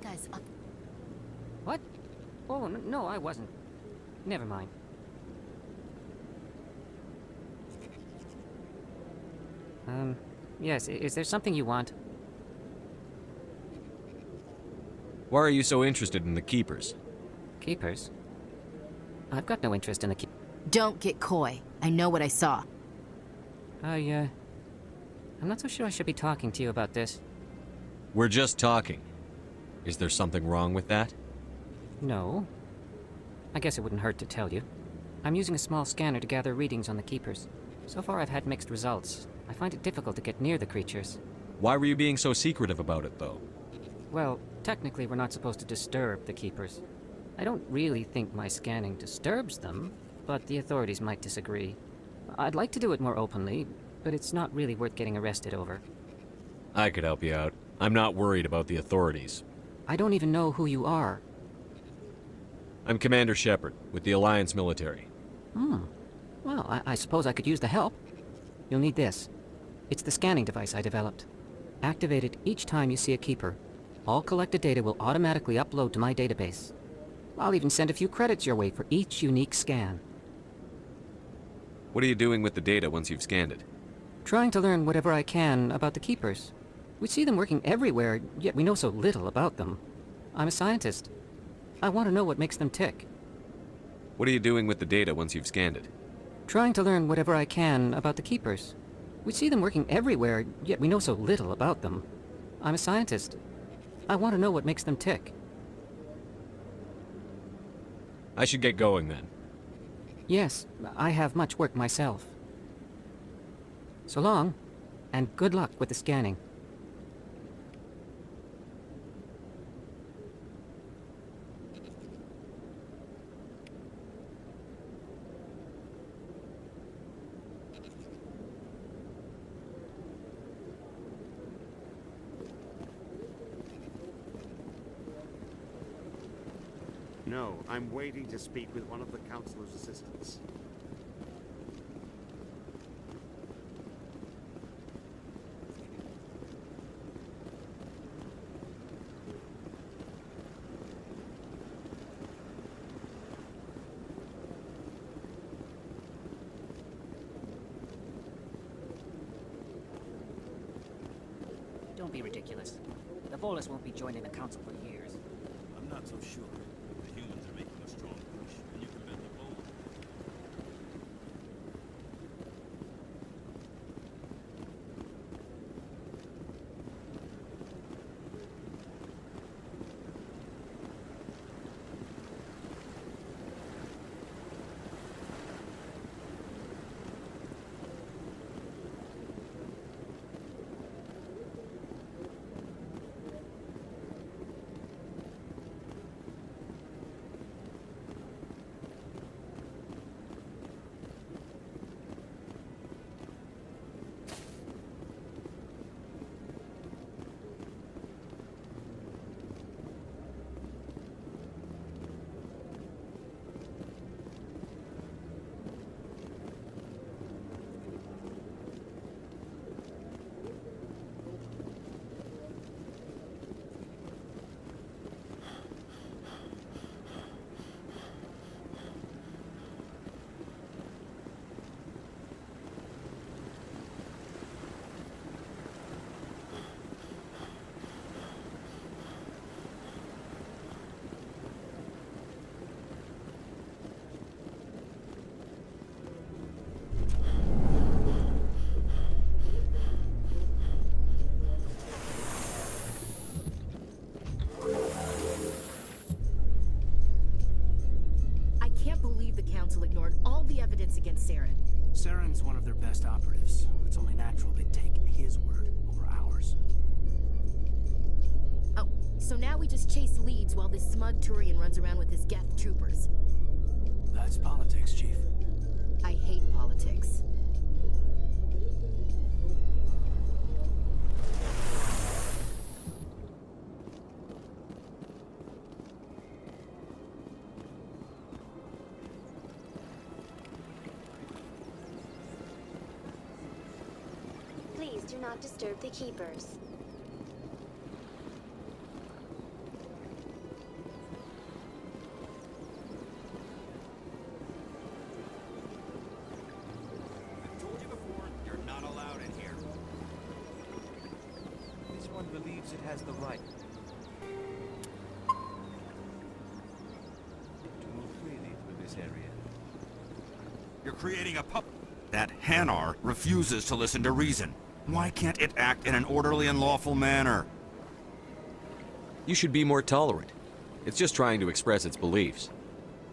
guys up? What? Oh, no, I wasn't. Never mind. Yes, is there something you want? Why are you so interested in the Keepers? Keepers? I've got no interest in the Don't get coy. I know what I saw. I'm not so sure I should be talking to you about this. We're just talking. Is there something wrong with that? No. I guess it wouldn't hurt to tell you. I'm using a small scanner to gather readings on the Keepers. So far I've had mixed results. I find it difficult to get near the creatures. Why were you being so secretive about it, though? Well, technically we're not supposed to disturb the Keepers. I don't really think my scanning disturbs them, but the authorities might disagree. I'd like to do it more openly, but it's not really worth getting arrested over. I could help you out. I'm not worried about the authorities. I don't even know who you are. I'm Commander Shepard, with the Alliance military. Well, I suppose I could use the help. You'll need this. It's the scanning device I developed. Activate it each time you see a Keeper. All collected data will automatically upload to my database. I'll even send a few credits your way for each unique scan. What are you doing with the data once you've scanned it? Trying to learn whatever I can about the Keepers. We see them working everywhere, yet we know so little about them. I'm a scientist. I want to know what makes them tick. What are you doing with the data once you've scanned it? Trying to learn whatever I can about the Keepers. We see them working everywhere, yet we know so little about them. I'm a scientist. I want to know what makes them tick. I should get going then. Yes, I have much work myself. So long, and good luck with the scanning. No, I'm waiting to speak with one of the Councilor's assistants. Don't be ridiculous. The Volus won't be joining the Council for years. I'm not so sure. The humans are making a strong push, and you can bet the Volus. against Saren. Saren's one of their best operatives. It's only natural they'd take his word over ours. Oh, so now we just chase leads while this smug Turian runs around with his Geth troopers. That's politics, Chief. I hate politics. Please do not disturb the Keepers. believes it has the right to move freely through this area. You're creating a pup. That Hanar refuses to listen to reason. Why can't it act in an orderly and lawful manner? You should be more tolerant. It's just trying to express its beliefs.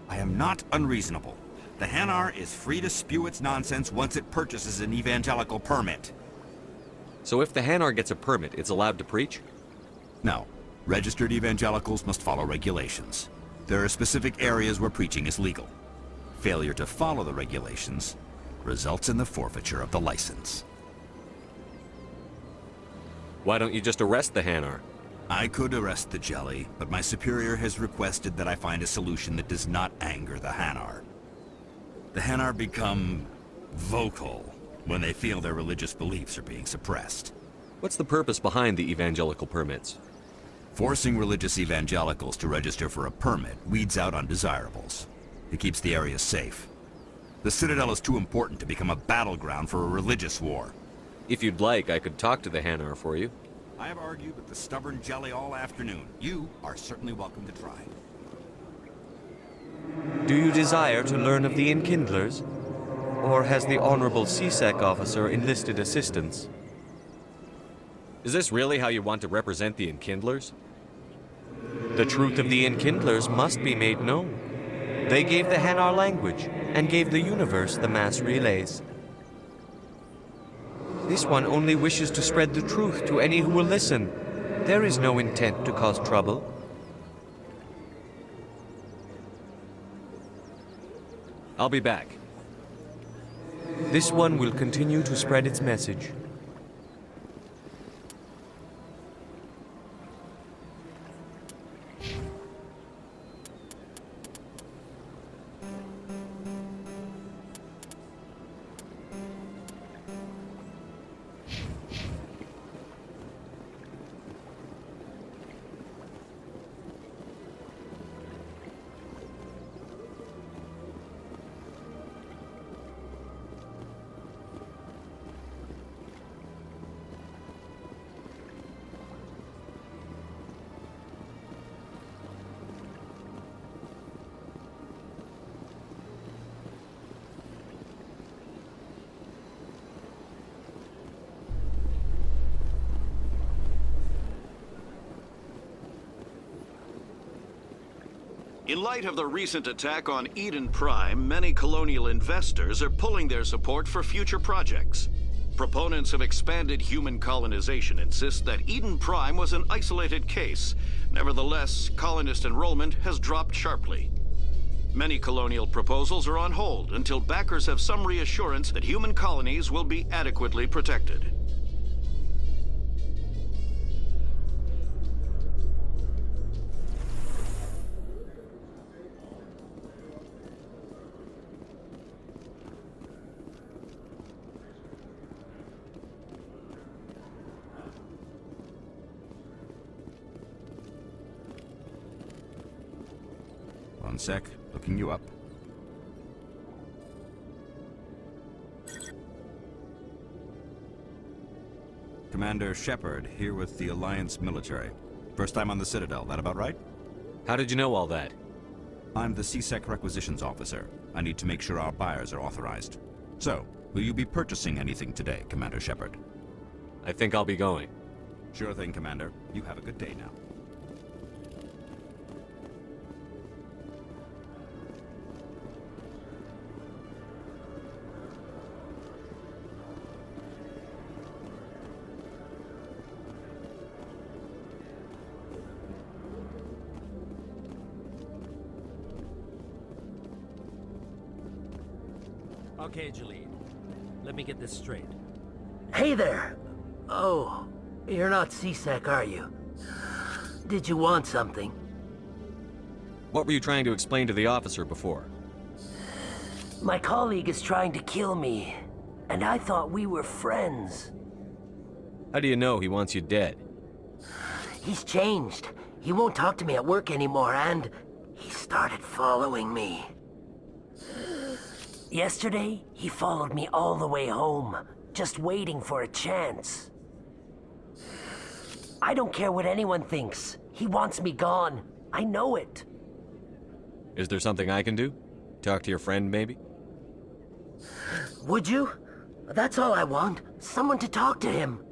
I am not unreasonable. The Hanar is free to spew its nonsense once it purchases an evangelical permit. So if the Hanar gets a permit, it's allowed to preach? No. Registered evangelicals must follow regulations. There are specific areas where preaching is legal. Failure to follow the regulations results in the forfeiture of the license. Why don't you just arrest the Hanar? I could arrest the jelly, but my superior has requested that I find a solution that does not anger the Hanar. The Hanar become vocal when they feel their religious beliefs are being suppressed. What's the purpose behind the evangelical permits? Forcing religious evangelicals to register for a permit weeds out undesirables. It keeps the area safe. The Citadel is too important to become a battleground for a religious war. If you'd like, I could talk to the Hanar for you. I have argued with the stubborn jelly all afternoon. You are certainly welcome to try. Do you desire to learn of the Enkindlers? Or has the Honorable CSEC officer enlisted assistance? Is this really how you want to represent the Enkindlers? The truth of the Enkindlers must be made known. They gave the Hanar language, and gave the universe the mass relays. This one only wishes to spread the truth to any who will listen. There is no intent to cause trouble. I'll be back. This one will continue to spread its message. In light of the recent attack on Eden Prime, many colonial investors are pulling their support for future projects. Proponents of expanded human colonization insist that Eden Prime was an isolated case. Nevertheless, colonist enrollment has dropped sharply. Many colonial proposals are on hold until backers have some reassurance that human colonies will be adequately protected. One sec, looking you up. Commander Shepard, here with the Alliance military. First time on the Citadel, that about right? How did you know all that? I'm the CSEC requisitions officer. I need to make sure our buyers are authorized. So, will you be purchasing anything today, Commander Shepard? I think I'll be going. Sure thing, Commander. You have a good day now. Okay, Jalid. Let me get this straight. Hey there! Oh, you're not CSEC, are you? Did you want something? What were you trying to explain to the officer before? My colleague is trying to kill me, and I thought we were friends. How do you know he wants you dead? He's changed. He won't talk to me at work anymore, and he started following me. Yesterday, he followed me all the way home, just waiting for a chance. I don't care what anyone thinks. He wants me gone. I know it. Is there something I can do? Talk to your friend, maybe? Would you? That's all I want. Someone to talk to him.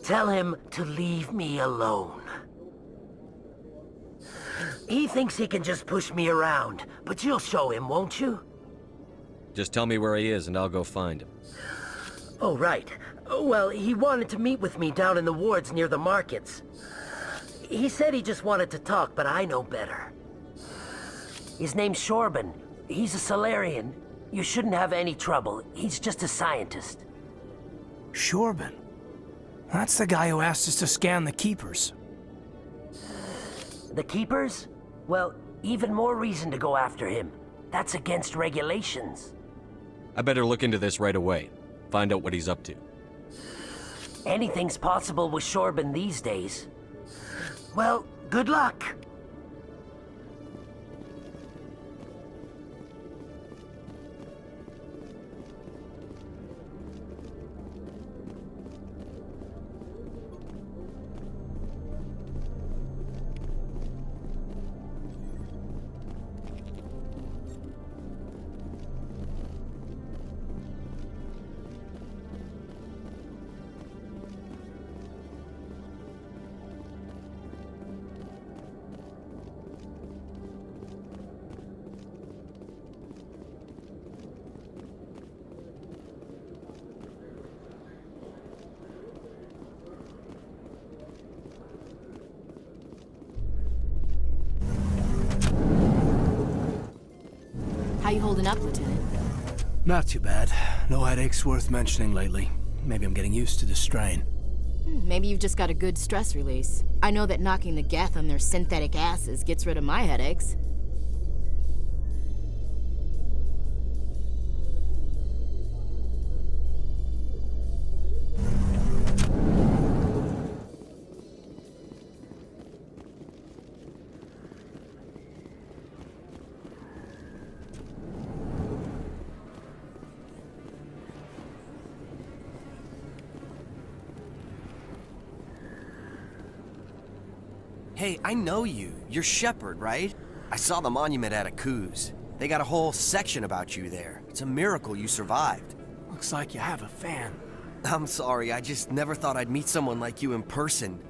Tell him to leave me alone. He thinks he can just push me around, but you'll show him, won't you? Just tell me where he is and I'll go find him. Oh, right. Well, he wanted to meet with me down in the wards near the markets. He said he just wanted to talk, but I know better. His name's Shorban. He's a Solarian. You shouldn't have any trouble. He's just a scientist. Shorban. That's the guy who asked us to scan the Keepers. The Keepers? Well, even more reason to go after him. That's against regulations. I better look into this right away. Find out what he's up to. Anything's possible with Shorban these days. Well, good luck. How you holding up, Lieutenant? Not too bad. No headaches worth mentioning lately. Maybe I'm getting used to the strain. Maybe you've just got a good stress release. I know that knocking the geth on their synthetic asses gets rid of my headaches. Hey, I know you. You're Shepard, right? I saw the monument at Akuz. They got a whole section about you there. It's a miracle you survived. Looks like you have a fan. I'm sorry, I just never thought I'd meet someone like you in person.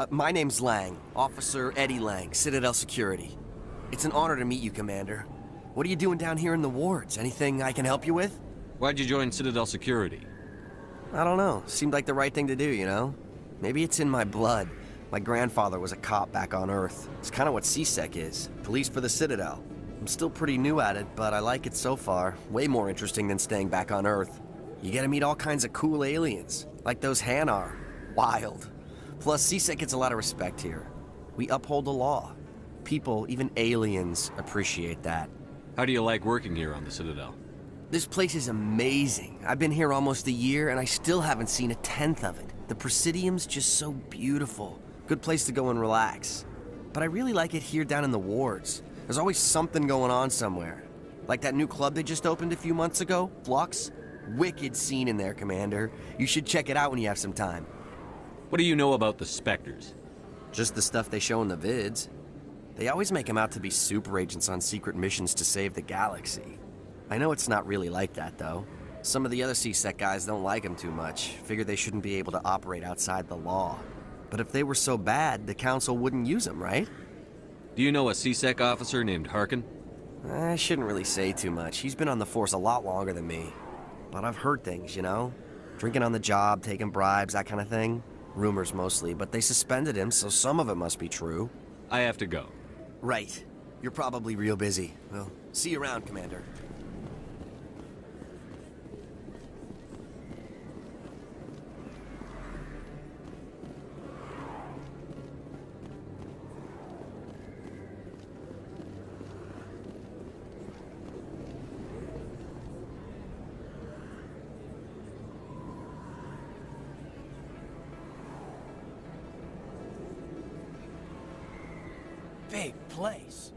My name's Lang, Officer Eddie Lang, Citadel Security. It's an honor to meet you, Commander. What are you doing down here in the wards? Anything I can help you with? Why'd you join Citadel Security? I don't know. Seemed like the right thing to do, you know? Maybe it's in my blood. My grandfather was a cop back on Earth. It's kind of what CSEC is. Police for the Citadel. I'm still pretty new at it, but I like it so far. Way more interesting than staying back on Earth. You get to meet all kinds of cool aliens, like those Hanar. Wild. Plus, CSEC gets a lot of respect here. We uphold the law. People, even aliens, appreciate that. How do you like working here on the Citadel? This place is amazing. I've been here almost a year, and I still haven't seen a tenth of it. The Presidium's just so beautiful. Good place to go and relax. But I really like it here down in the wards. There's always something going on somewhere. Like that new club they just opened a few months ago, Flux. Wicked scene in there, Commander. You should check it out when you have some time. What do you know about the Spectres? Just the stuff they show in the vids. They always make them out to be super agents on secret missions to save the galaxy. I know it's not really like that, though. Some of the other CSEC guys don't like them too much. Figure they shouldn't be able to operate outside the law. But if they were so bad, the Council wouldn't use them, right? Do you know a CSEC officer named Harkin? I shouldn't really say too much. He's been on the force a lot longer than me. But I've heard things, you know? Drinking on the job, taking bribes, that kind of thing. Rumors mostly, but they suspended him, so some of it must be true. I have to go. Right. You're probably real busy. Well, see you around, Commander. Big place.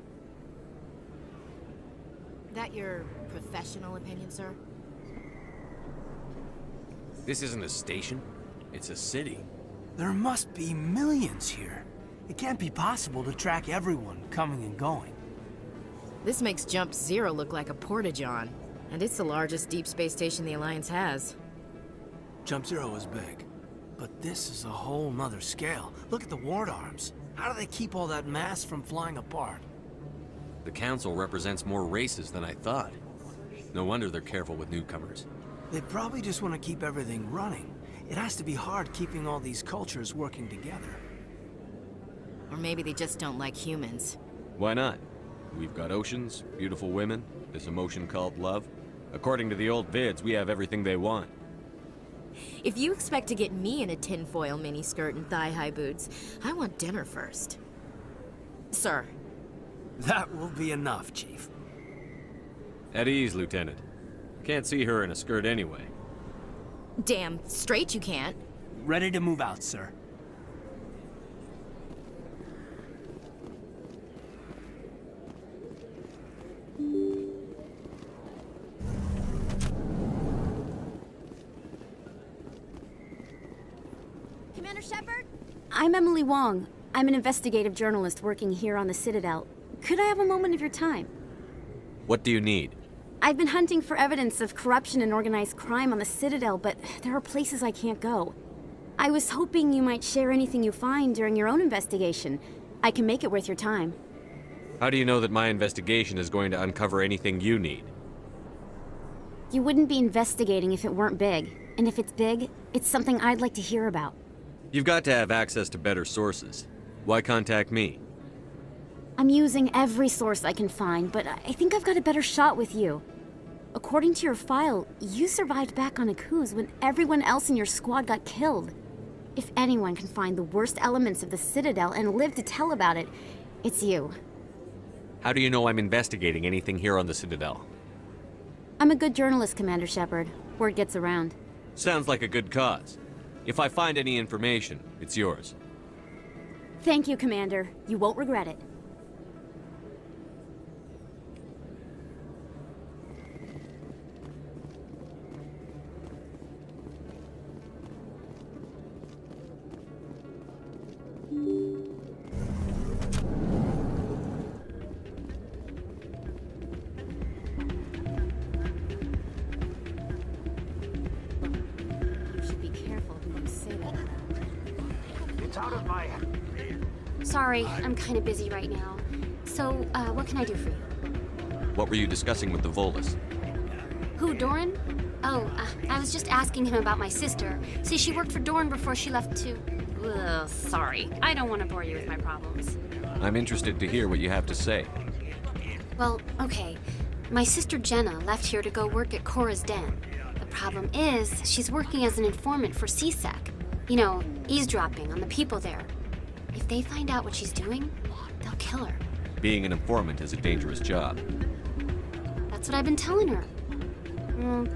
That your professional opinion, sir? This isn't a station. It's a city. There must be millions here. It can't be possible to track everyone coming and going. This makes Jump Zero look like a porta-john, and it's the largest deep space station the Alliance has. Jump Zero is big, but this is a whole nother scale. Look at the ward arms. How do they keep all that mass from flying apart? The Council represents more races than I thought. No wonder they're careful with newcomers. They probably just want to keep everything running. It has to be hard keeping all these cultures working together. Or maybe they just don't like humans. Why not? We've got oceans, beautiful women, this emotion called love. According to the old vids, we have everything they want. If you expect to get me in a tinfoil miniskirt and thigh-high boots, I want dinner first. Sir. That will be enough, Chief. At ease, Lieutenant. Can't see her in a skirt anyway. Damn straight you can't. Ready to move out, sir. Commander Shepard? I'm Emily Wong. I'm an investigative journalist working here on the Citadel. Could I have a moment of your time? What do you need? I've been hunting for evidence of corruption and organized crime on the Citadel, but there are places I can't go. I was hoping you might share anything you find during your own investigation. I can make it worth your time. How do you know that my investigation is going to uncover anything you need? You wouldn't be investigating if it weren't big. And if it's big, it's something I'd like to hear about. You've got to have access to better sources. Why contact me? I'm using every source I can find, but I think I've got a better shot with you. According to your file, you survived back on Akuz when everyone else in your squad got killed. If anyone can find the worst elements of the Citadel and live to tell about it, it's you. How do you know I'm investigating anything here on the Citadel? I'm a good journalist, Commander Shepard. Word gets around. Sounds like a good cause. If I find any information, it's yours. Thank you, Commander. You won't regret it. Sorry, I'm kind of busy right now. So, what can I do for you? What were you discussing with the Volus? Who, Doran? Oh, I was just asking him about my sister. See, she worked for Doran before she left to... Ugh, sorry. I don't want to bore you with my problems. I'm interested to hear what you have to say. Well, okay. My sister Jenna left here to go work at Cora's Den. The problem is, she's working as an informant for CSEC. You know, eavesdropping on the people there. If they find out what she's doing, they'll kill her. Being an informant is a dangerous job. That's what I've been telling her.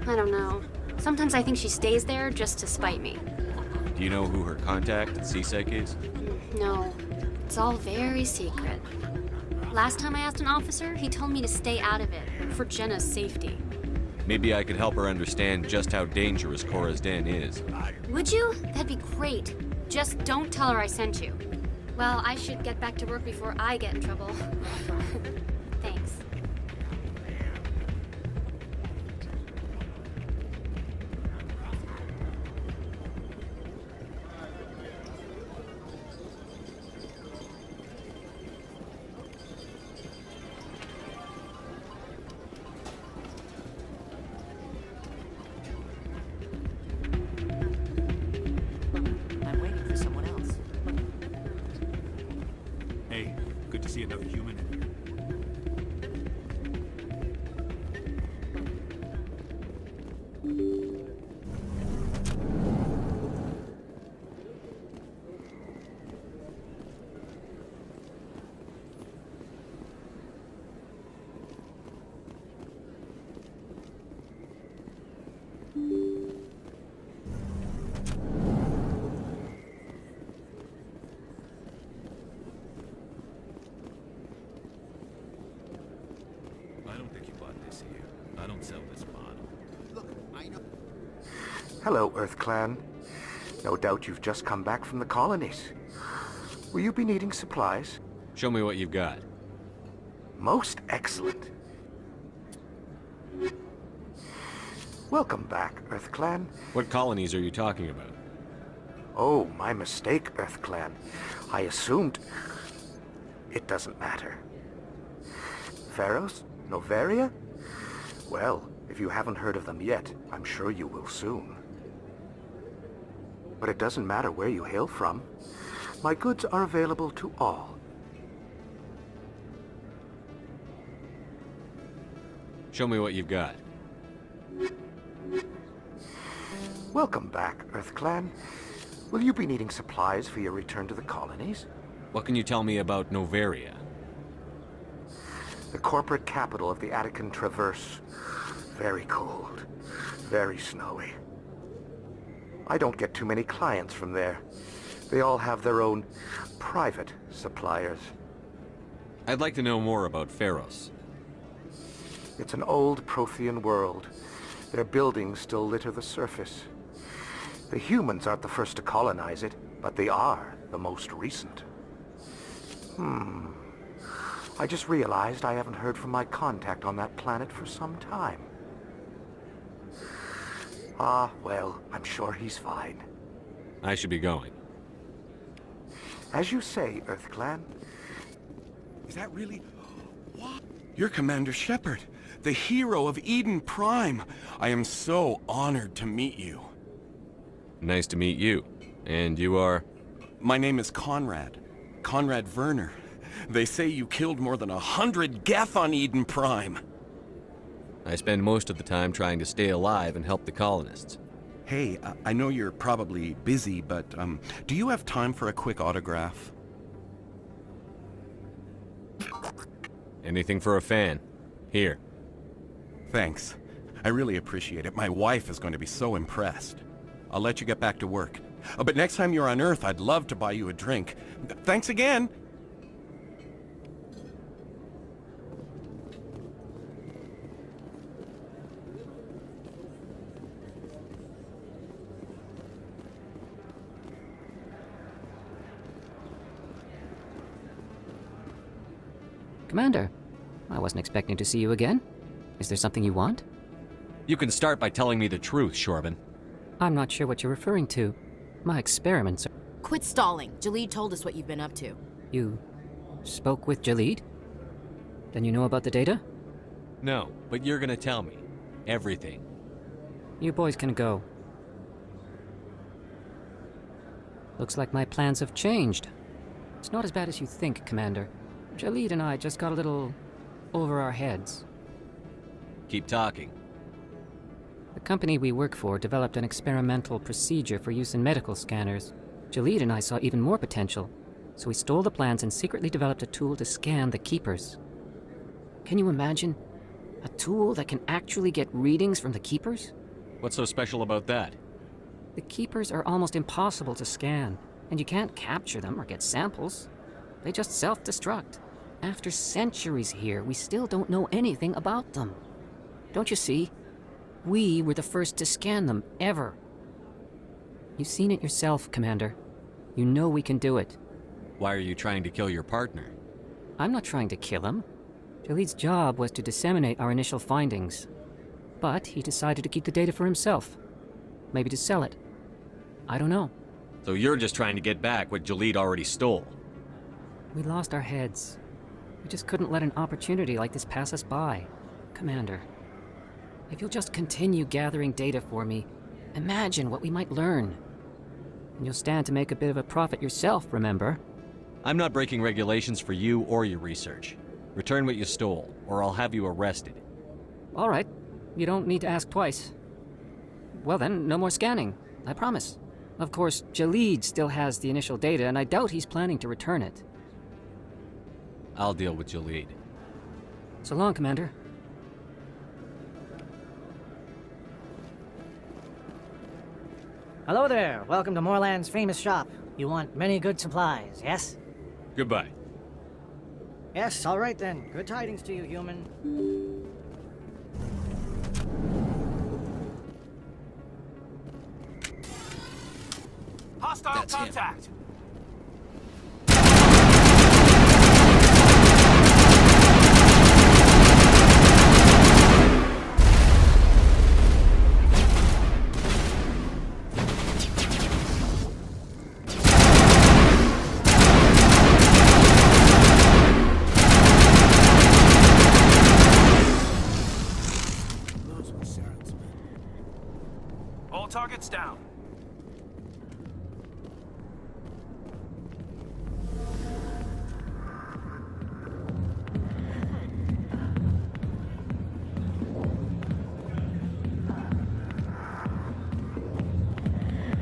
I don't know. Sometimes I think she stays there just to spite me. Do you know who her contact at CSEC is? No. It's all very secret. Last time I asked an officer, he told me to stay out of it, for Jenna's safety. Maybe I could help her understand just how dangerous Cora's Den is. Would you? That'd be great. Just don't tell her I sent you. Well, I should get back to work before I get in trouble. Thanks. I'm waiting for someone else. Hey, good to see another human in here. I don't think you bought this here. I don't sell this model. Hello, Earth Clan. No doubt you've just come back from the colonies. Will you be needing supplies? Show me what you've got. Most excellent. Welcome back, EarthClan. What colonies are you talking about? Oh, my mistake, EarthClan. I assumed... It doesn't matter. Pharos? Noveria? Well, if you haven't heard of them yet, I'm sure you will soon. But it doesn't matter where you hail from. My goods are available to all. Show me what you've got. Welcome back, EarthClan. Will you be needing supplies for your return to the colonies? What can you tell me about Noveria? The corporate capital of the Attican Traverse. Very cold. Very snowy. I don't get too many clients from there. They all have their own private suppliers. I'd like to know more about Pharos. It's an old Prothean world. Their buildings still litter the surface. The humans aren't the first to colonize it, but they are the most recent. I just realized I haven't heard from my contact on that planet for some time. Ah, well, I'm sure he's fine. I should be going. As you say, EarthClan. Is that really... What? You're Commander Shepard, the hero of Eden Prime. I am so honored to meet you. Nice to meet you. And you are? My name is Conrad. Conrad Werner. They say you killed more than 100 Geth on Eden Prime. I spend most of the time trying to stay alive and help the colonists. Hey, I know you're probably busy, but do you have time for a quick autograph? Anything for a fan. Here. Thanks. I really appreciate it. My wife is going to be so impressed. I'll let you get back to work. But next time you're on Earth, I'd love to buy you a drink. Thanks again! Commander, I wasn't expecting to see you again. Is there something you want? You can start by telling me the truth, Shorban. I'm not sure what you're referring to. My experiments are... Quit stalling. Jalid told us what you've been up to. You spoke with Jalid? Then you know about the data? No, but you're gonna tell me. Everything. You boys can go. Looks like my plans have changed. It's not as bad as you think, Commander. Jalid and I just got a little over our heads. Keep talking. The company we work for developed an experimental procedure for use in medical scanners. Jalid and I saw even more potential, so we stole the plans and secretly developed a tool to scan the Keepers. Can you imagine? A tool that can actually get readings from the Keepers? What's so special about that? The Keepers are almost impossible to scan, and you can't capture them or get samples. They just self-destruct. After centuries here, we still don't know anything about them. Don't you see? We were the first to scan them, ever. You've seen it yourself, Commander. You know we can do it. Why are you trying to kill your partner? I'm not trying to kill him. Jalid's job was to disseminate our initial findings. But he decided to keep the data for himself. Maybe to sell it. I don't know. So you're just trying to get back what Jalid already stole? We lost our heads. We just couldn't let an opportunity like this pass us by. Commander, if you'll just continue gathering data for me, imagine what we might learn. And you'll stand to make a bit of a profit yourself, remember? I'm not breaking regulations for you or your research. Return what you stole, or I'll have you arrested. All right. You don't need to ask twice. Well then, no more scanning. I promise. Of course, Jalid still has the initial data, and I doubt he's planning to return it. I'll deal with Jalid. So long, Commander. Hello there. Welcome to Moorland's famous shop. You want many good supplies, yes? Goodbye. Yes, all right then. Good tidings to you, human. Hostile That's him. contact! Those were Saren's men. All targets down.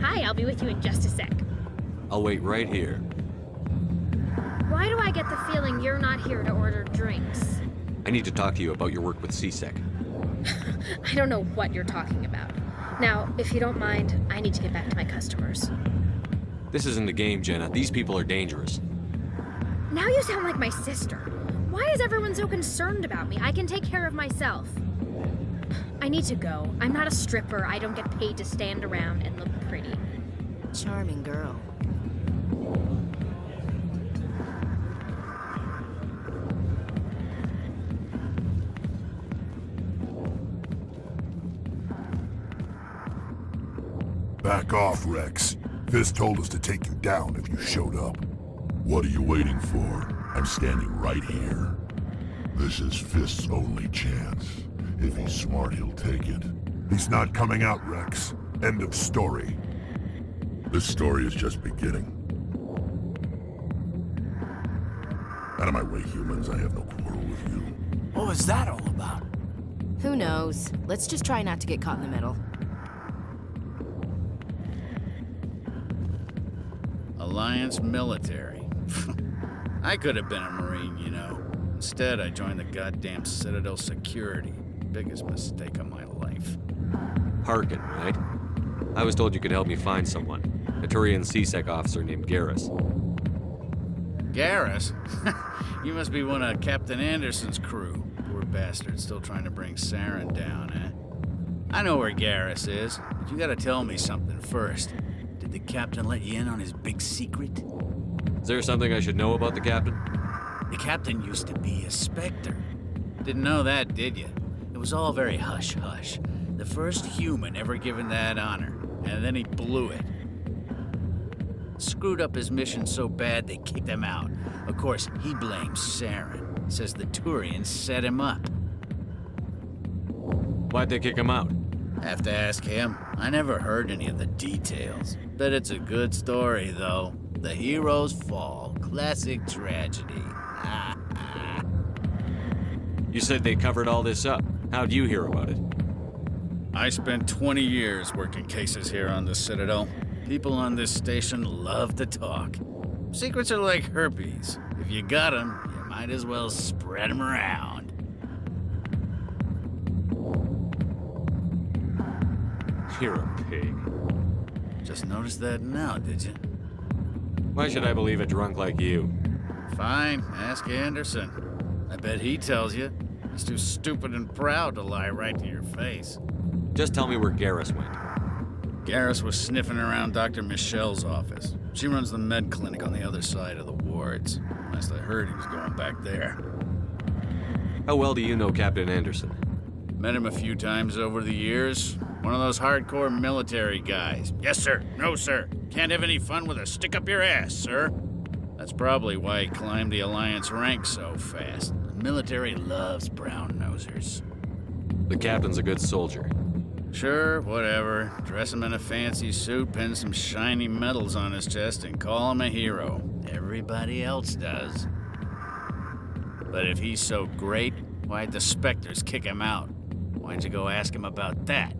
Hi, I'll be with you in just a sec. I'll wait right here. Why do I get the feeling you're not here to order drinks? I need to talk to you about your work with CSEC. I don't know what you're talking about. Now, if you don't mind, I need to get back to my customers. This isn't a game, Jenna. These people are dangerous. Now you sound like my sister. Why is everyone so concerned about me? I can take care of myself. I need to go. I'm not a stripper. I don't get paid to stand around and look pretty. Charming girl. Back off, Rex. Fist told us to take you down if you showed up. What are you waiting for? I'm standing right here. This is Fist's only chance. If he's smart, he'll take it. He's not coming out, Rex. End of story. This story is just beginning. Out of my way, humans. I have no quarrel with you. What was that all about? Who knows? Let's just try not to get caught in the middle. Alliance military. I could have been a Marine, you know. Instead, I joined the goddamn Citadel Security. Biggest mistake of my life. Harkin, right? I was told you could help me find someone. A Turian CSEC officer named Garrus. Garrus? You must be one of Captain Anderson's crew. Poor bastard, still trying to bring Saren down, eh? I know where Garrus is, but you gotta tell me something first. Did the captain let you in on his big secret? Is there something I should know about the captain? The captain used to be a Spectre. Didn't know that, did you? It was all very hush-hush. The first human ever given that honor, and then he blew it. Screwed up his mission so bad they kicked him out. Of course, he blames Saren. Says the Turians set him up. Why'd they kick him out? Have to ask him. I never heard any of the details. Bet it's a good story, though. The heroes fall. Classic tragedy. You said they covered all this up. How'd you hear about it? I spent 20 years working cases here on the Citadel. People on this station love to talk. Secrets are like herpes. If you got them, you might as well spread them around. You're a pig. Just noticed that now, did you? Why should I believe a drunk like you? Fine, ask Anderson. I bet he tells you. He's too stupid and proud to lie right to your face. Just tell me where Garrus went. Garrus was sniffing around Dr. Michelle's office. She runs the med clinic on the other side of the wards. Last I heard, he was going back there. How well do you know Captain Anderson? Met him a few times over the years. One of those hardcore military guys. Yes, sir. No, sir. Can't have any fun with a stick up your ass, sir. That's probably why he climbed the Alliance ranks so fast. The military loves brown-nosers. The captain's a good soldier. Sure, whatever. Dress him in a fancy suit, pin some shiny medals on his chest, and call him a hero. Everybody else does. But if he's so great, why'd the Spectres kick him out? Why'd you go ask him about that?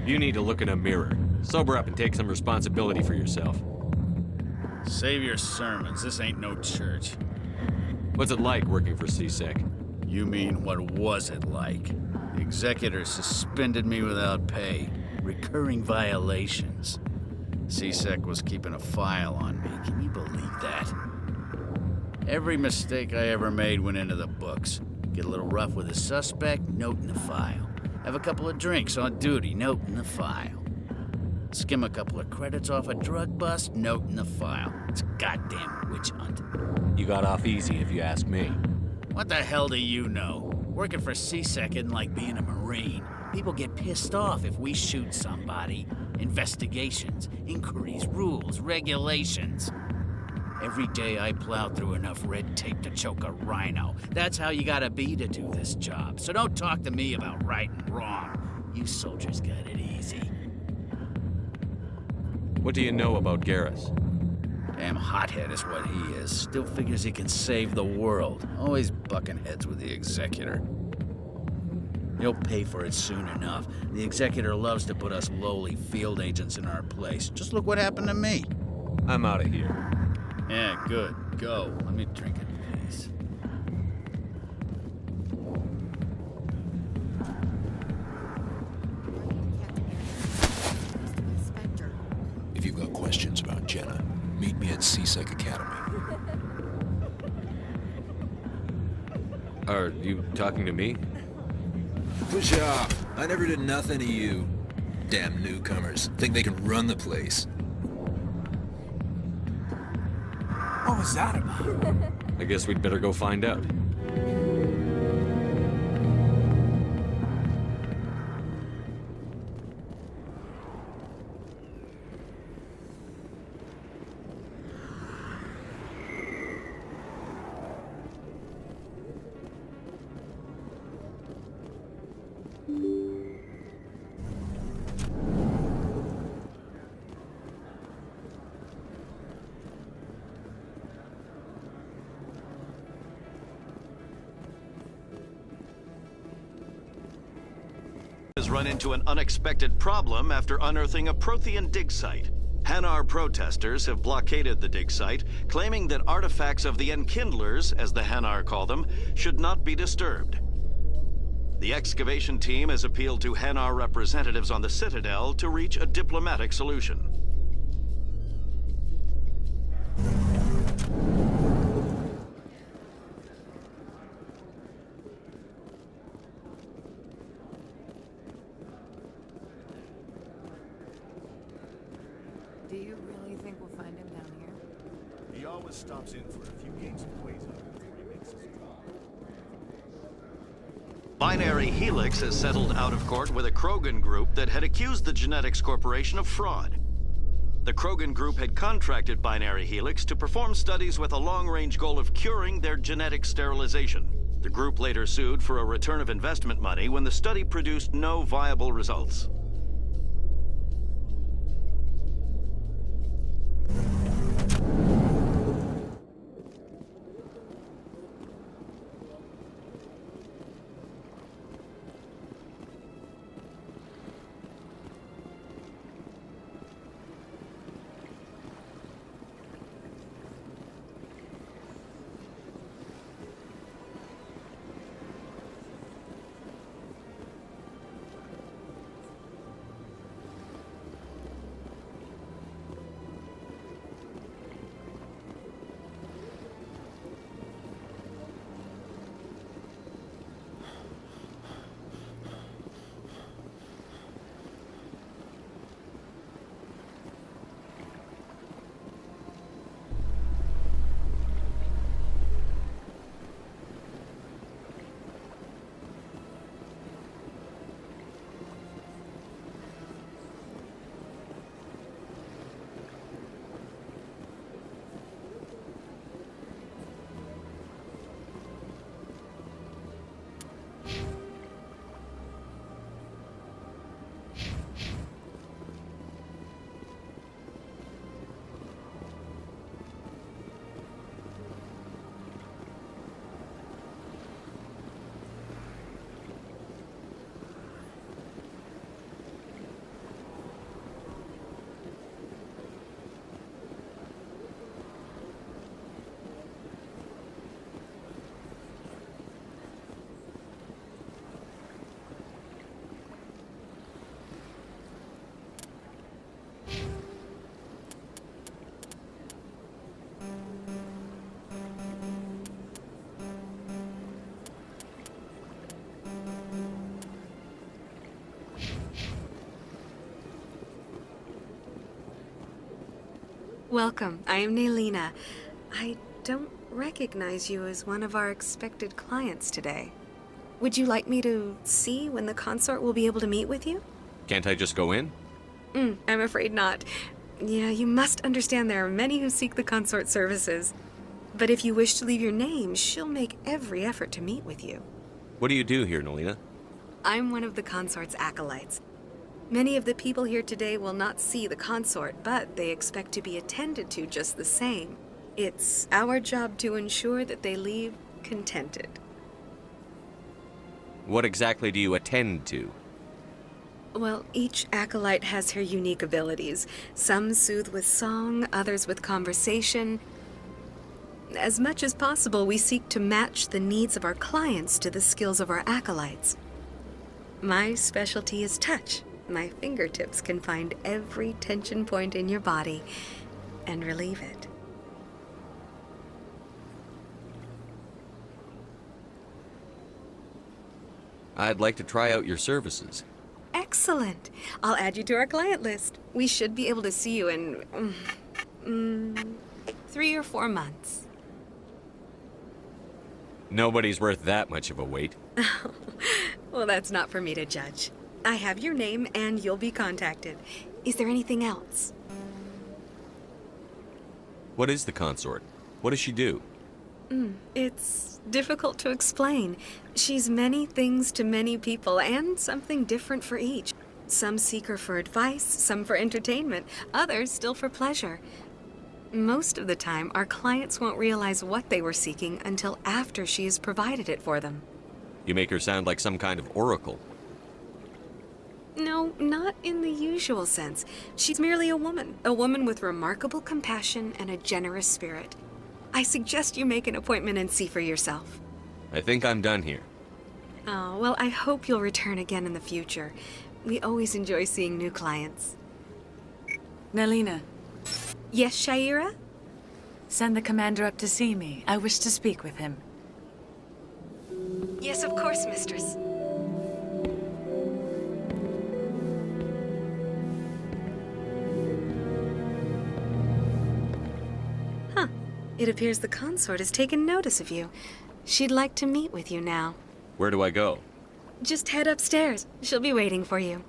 You need to look in a mirror. Sober up and take some responsibility for yourself. Save your sermons. This ain't no church. What's it like working for CSEC? You mean, what was it like? The executor suspended me without pay. Recurring violations. CSEC was keeping a file on me. Can you believe that? Every mistake I ever made went into the books. Get a little rough with a suspect, note in the file. Have a couple of drinks on duty, note in the file. Skim a couple of credits off a drug bust, note in the file. It's a goddamn witch hunt. You got off easy, if you ask me. What the hell do you know? Working for CSEC isn't like being a Marine. People get pissed off if we shoot somebody. Investigations, inquiries, rules, regulations. Every day I plow through enough red tape to choke a rhino. That's how you gotta be to do this job. So don't talk to me about right and wrong. You soldiers got it easy. What do you know about Garrus? Damn hothead is what he is. Still figures he can save the world. Always bucking heads with the Executor. He'll pay for it soon enough. The Executor loves to put us lowly field agents in our place. Just look what happened to me. I'm out of here. Yeah, good. Go. Let me drink it, please. If you've got questions about Jenna, meet me at CSEC Academy. Are you talking to me? Push off! I never did nothing to you. Damn newcomers. Think they can run the place. What was that about? I guess we'd better go find out. Has run into an unexpected problem after unearthing a Prothean dig site. Hanar protesters have blockaded the dig site, claiming that artifacts of the Enkindlers, as the Hanar call them, should not be disturbed. The excavation team has appealed to Hanar representatives on the Citadel to reach a diplomatic solution. Do you really think we'll find him down here? He always stops in for a few games of Quasar before he makes his draw. Binary Helix has settled out of court with a Krogan group that had accused the Genetics Corporation of fraud. The Krogan group had contracted Binary Helix to perform studies with a long-range goal of curing their genetic sterilization. The group later sued for a return of investment money when the study produced no viable results. Welcome. I am Naylina. I don't recognize you as one of our expected clients today. Would you like me to see when the consort will be able to meet with you? Can't I just go in? I'm afraid not. Yeah, you must understand there are many who seek the consort services. But if you wish to leave your name, she'll make every effort to meet with you. What do you do here, Naylina? I'm one of the consort's acolytes. Many of the people here today will not see the consort, but they expect to be attended to just the same. It's our job to ensure that they leave contented. What exactly do you attend to? Well, each acolyte has her unique abilities. Some soothe with song, others with conversation. As much as possible, we seek to match the needs of our clients to the skills of our acolytes. My specialty is touch. My fingertips can find every tension point in your body and relieve it. I'd like to try out your services. Excellent. I'll add you to our client list. We should be able to see you in 3 or 4 months. Nobody's worth that much of a wait. Well, that's not for me to judge. I have your name and you'll be contacted. Is there anything else? What is the consort? What does she do? It's difficult to explain. She's many things to many people and something different for each. Some seek her for advice, some for entertainment, others still for pleasure. Most of the time, our clients won't realize what they were seeking until after she has provided it for them. You make her sound like some kind of oracle. No, not in the usual sense. She's merely a woman with remarkable compassion and a generous spirit. I suggest you make an appointment and see for yourself. I think I'm done here. Oh, well, I hope you'll return again in the future. We always enjoy seeing new clients. Naylina. Yes, Shaira? Send the commander up to see me. I wish to speak with him. Yes, of course, mistress. Huh. It appears the consort has taken notice of you. She'd like to meet with you now. Where do I go? Just head upstairs. She'll be waiting for you.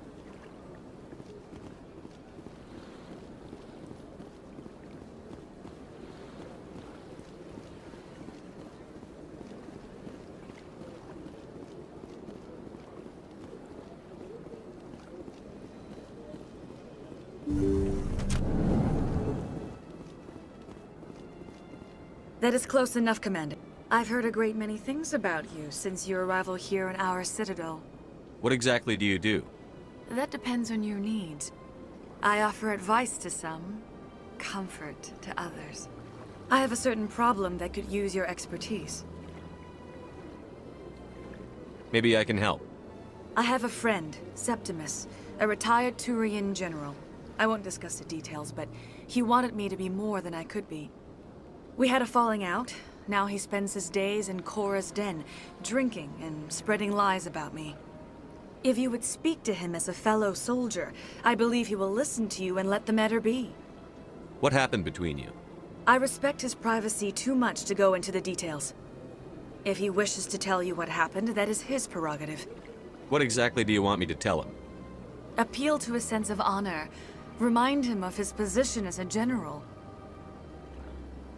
That is close enough, Commander. I've heard a great many things about you since your arrival here in our citadel. What exactly do you do? That depends on your needs. I offer advice to some, comfort to others. I have a certain problem that could use your expertise. Maybe I can help. I have a friend, Septimus, a retired Turian general. I won't discuss the details, but he wanted me to be more than I could be. We had a falling out. Now he spends his days in Cora's den, drinking and spreading lies about me. If you would speak to him as a fellow soldier, I believe he will listen to you and let the matter be. What happened between you? I respect his privacy too much to go into the details. If he wishes to tell you what happened, that is his prerogative. What exactly do you want me to tell him? Appeal to his sense of honor. Remind him of his position as a general.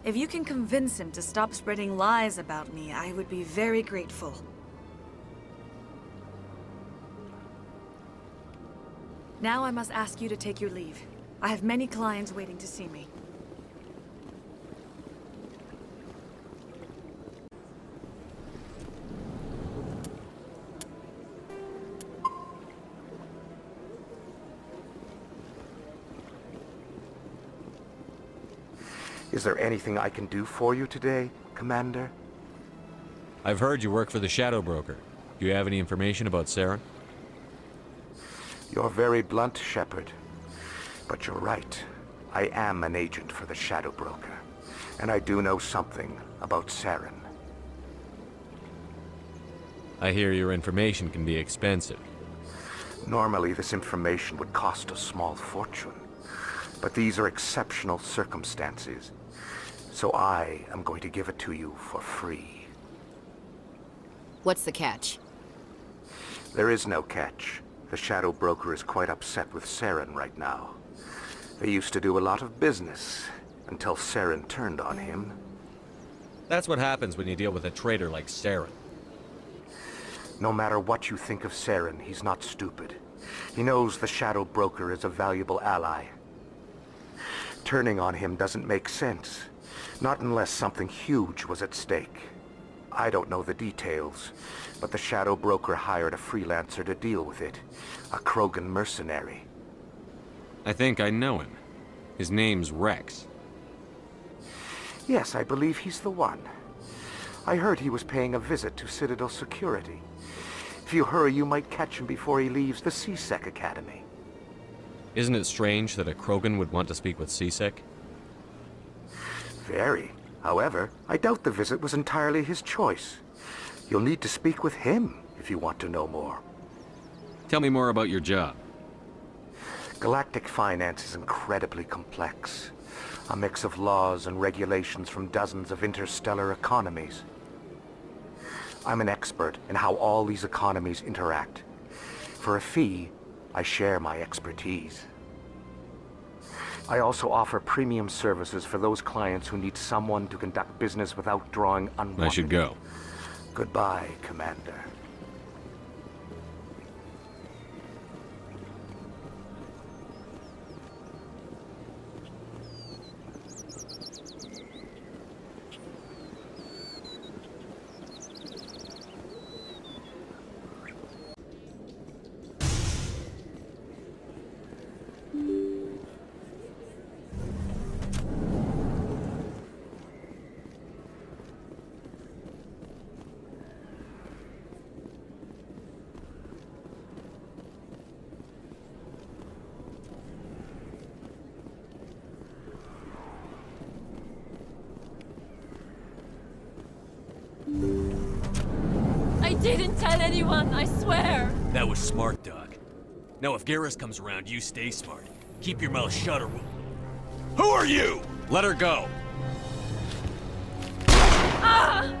If you can convince him to stop spreading lies about me, I would be very grateful. Now I must ask you to take your leave. I have many clients waiting to see me. Is there anything I can do for you today, Commander? I've heard you work for the Shadow Broker. Do you have any information about Saren? You're very blunt, Shepard. But you're right. I am an agent for the Shadow Broker. And I do know something about Saren. I hear your information can be expensive. Normally, this information would cost a small fortune. But these are exceptional circumstances, so I am going to give it to you for free. What's the catch? There is no catch. The Shadow Broker is quite upset with Saren right now. They used to do a lot of business, until Saren turned on him. That's what happens when you deal with a traitor like Saren. No matter what you think of Saren, he's not stupid. He knows the Shadow Broker is a valuable ally. Turning on him doesn't make sense. Not unless something huge was at stake. I don't know the details, but the Shadow Broker hired a freelancer to deal with it. A Krogan mercenary. I think I know him. His name's Rex. Yes, I believe he's the one. I heard he was paying a visit to Citadel Security. If you hurry, you might catch him before he leaves the C-Sec Academy. Isn't it strange that a Krogan would want to speak with C-Sec? Very. However, I doubt the visit was entirely his choice. You'll need to speak with him if you want to know more. Tell me more about your job. Galactic finance is incredibly complex. A mix of laws and regulations from dozens of interstellar economies. I'm an expert in how all these economies interact. For a fee, I share my expertise. I also offer premium services for those clients who need someone to conduct business without drawing unwanted... I should go. Goodbye, Commander. I didn't tell anyone, I swear! That was smart, Doc. Now if Garrus comes around, you stay smart. Keep your mouth shut or we'll... Who are you? Let her go! Ah!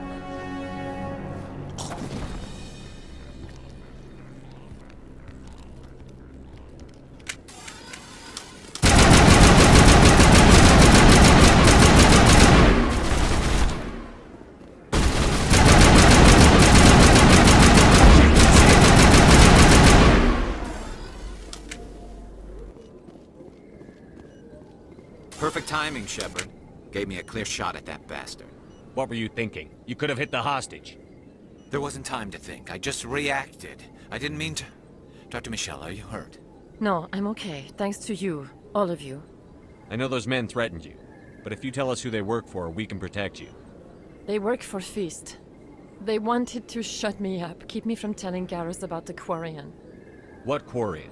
Perfect timing, Shepard. Gave me a clear shot at that bastard. What were you thinking? You could have hit the hostage. There wasn't time to think. I just reacted. I didn't mean to... Dr. Michelle, are you hurt? No, I'm okay. Thanks to you. All of you. I know those men threatened you, but if you tell us who they work for, we can protect you. They work for Feast. They wanted to shut me up, keep me from telling Garrus about the Quarian. What Quarian?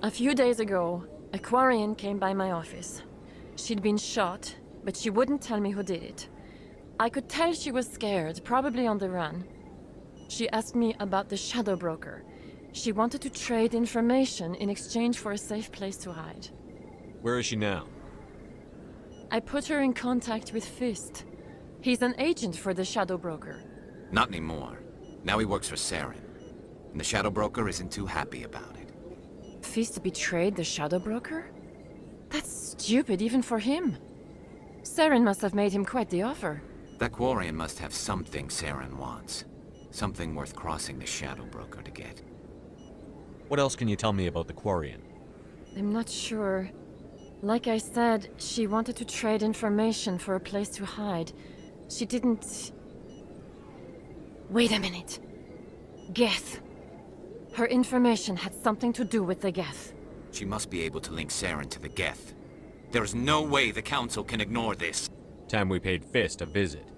A few days ago, a Quarian came by my office. She'd been shot, but she wouldn't tell me who did it. I could tell she was scared, probably on the run. She asked me about the Shadow Broker. She wanted to trade information in exchange for a safe place to hide. Where is she now? I put her in contact with Fist. He's an agent for the Shadow Broker. Not anymore. Now he works for Saren. And the Shadow Broker isn't too happy about it. Fist betrayed the Shadow Broker? That's stupid even for him. Saren must have made him quite the offer. That Quarian must have something Saren wants. Something worth crossing the Shadow Broker to get. What else can you tell me about the Quarian? I'm not sure. Like I said, she wanted to trade information for a place to hide. She didn't... Wait a minute. Geth. Her information had something to do with the Geth. She must be able to link Saren to the Geth. There is no way the Council can ignore this. Time we paid Fist a visit.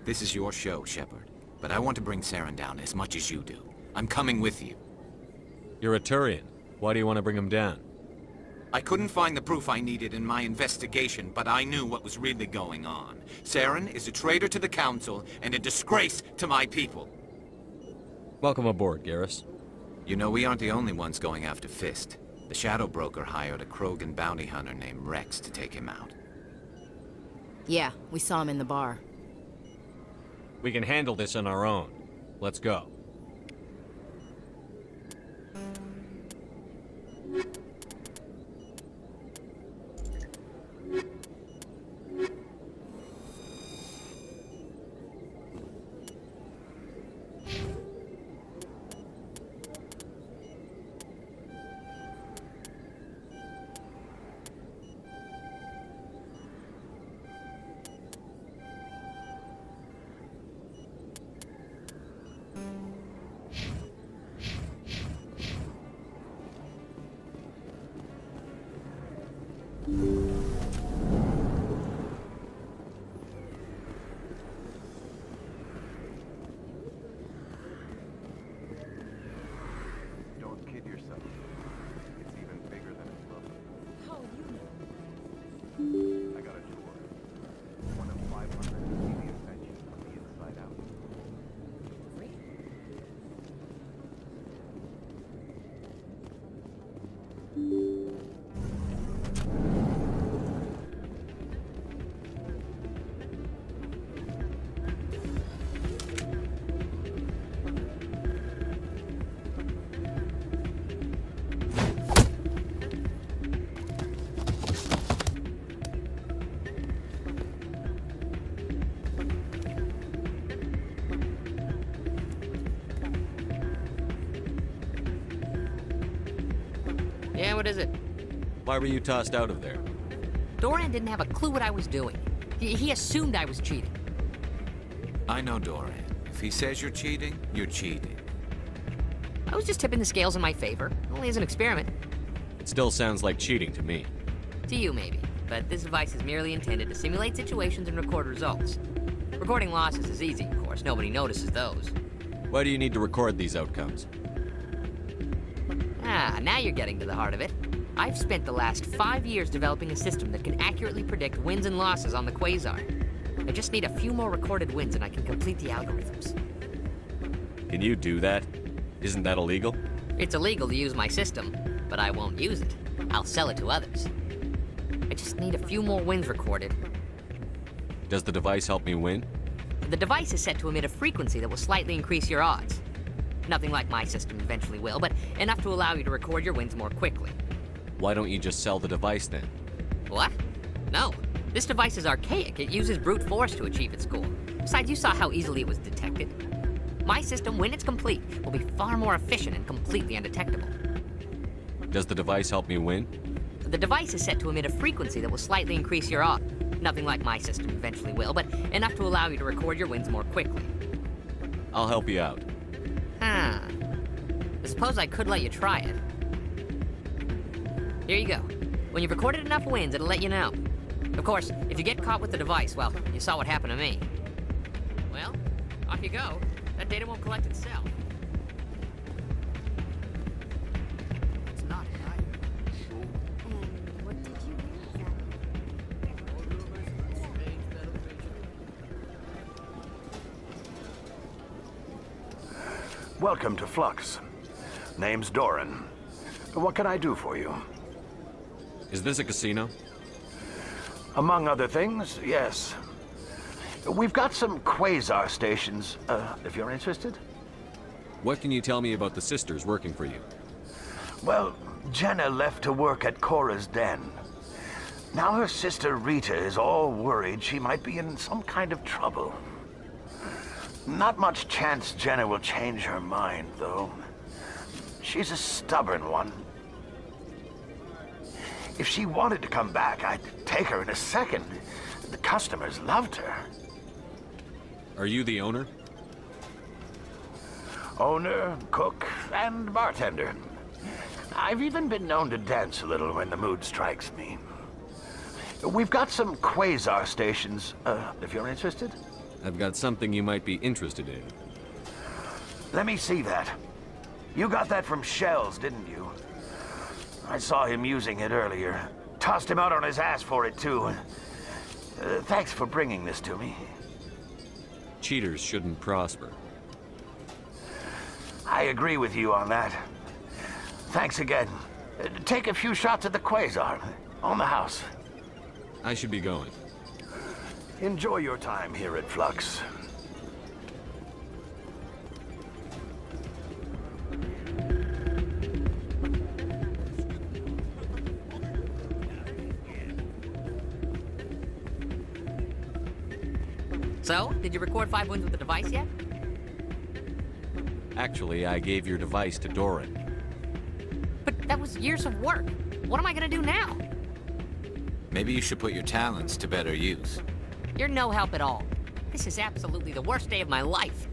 This is your show, Shepard. But I want to bring Saren down as much as you do. I'm coming with you. You're a Turian. Why do you want to bring him down? I couldn't find the proof I needed in my investigation, but I knew what was really going on. Saren is a traitor to the Council and a disgrace to my people. Welcome aboard, Garrus. You know, we aren't the only ones going after Fist. The Shadow Broker hired a Krogan bounty hunter named Rex to take him out. Yeah, we saw him in the bar. We can handle this on our own. Let's go. Don't kid yourself. It's even bigger than it looks. How you know? I got a tour. One of 500 TV inventions from the inside out. Yeah, what is it? Why were you tossed out of there? Doran didn't have a clue what I was doing. He assumed I was cheating. I know Doran. If he says you're cheating, you're cheating. I was just tipping the scales in my favor, only as an experiment. It still sounds like cheating to me. To you, maybe. But this device is merely intended to simulate situations and record results. Recording losses is easy, of course. Nobody notices those. Why do you need to record these outcomes? Ah, now you're getting to the heart of it. I've spent the last 5 years developing a system that can accurately predict wins and losses on the Quasar. I just need a few more recorded wins and I can complete the algorithms. Can you do that? Isn't that illegal? It's illegal to use my system, but I won't use it. I'll sell it to others. I just need a few more wins recorded. Does the device help me win? The device is set to emit a frequency that will slightly increase your odds. Nothing like my system eventually will, but enough to allow you to record your wins more quickly. Why don't you just sell the device then? What? No. This device is archaic. It uses brute force to achieve its goal. Besides, you saw how easily it was detected. My system, when it's complete, will be far more efficient and completely undetectable. Does the device help me win? The device is set to emit a frequency that will slightly increase your odds. Nothing like my system eventually will, but enough to allow you to record your wins more quickly. I'll help you out. Huh. I suppose I could let you try it. Here you go. When you've recorded enough wins, it'll let you know. Of course, if you get caught with the device, well, you saw what happened to me. Well, off you go. That data won't collect itself. It's not What did you hear? Welcome to Flux. Name's Doran. What can I do for you? Is this a casino? Among other things, yes. We've got some quasar stations, if you're interested. What can you tell me about the sisters working for you? Well, Jenna left to work at Cora's Den. Now her sister Rita is all worried she might be in some kind of trouble. Not much chance Jenna will change her mind, though. She's a stubborn one. If she wanted to come back, I'd take her in a second. The customers loved her. Are you the owner? Owner, cook, and bartender. I've even been known to dance a little when the mood strikes me. We've got some quasar stations, if you're interested. I've got something you might be interested in. Let me see that. You got that from Shells, didn't you? I saw him using it earlier. Tossed him out on his ass for it, too. Thanks for bringing this to me. Cheaters shouldn't prosper. I agree with you on that. Thanks again. Take a few shots at the Quasar. On the house. I should be going. Enjoy your time here at Flux. So, did you record 5 wounds with the device yet? Actually, I gave your device to Doran. But that was years of work. What am I gonna do now? Maybe you should put your talents to better use. You're no help at all. This is absolutely the worst day of my life.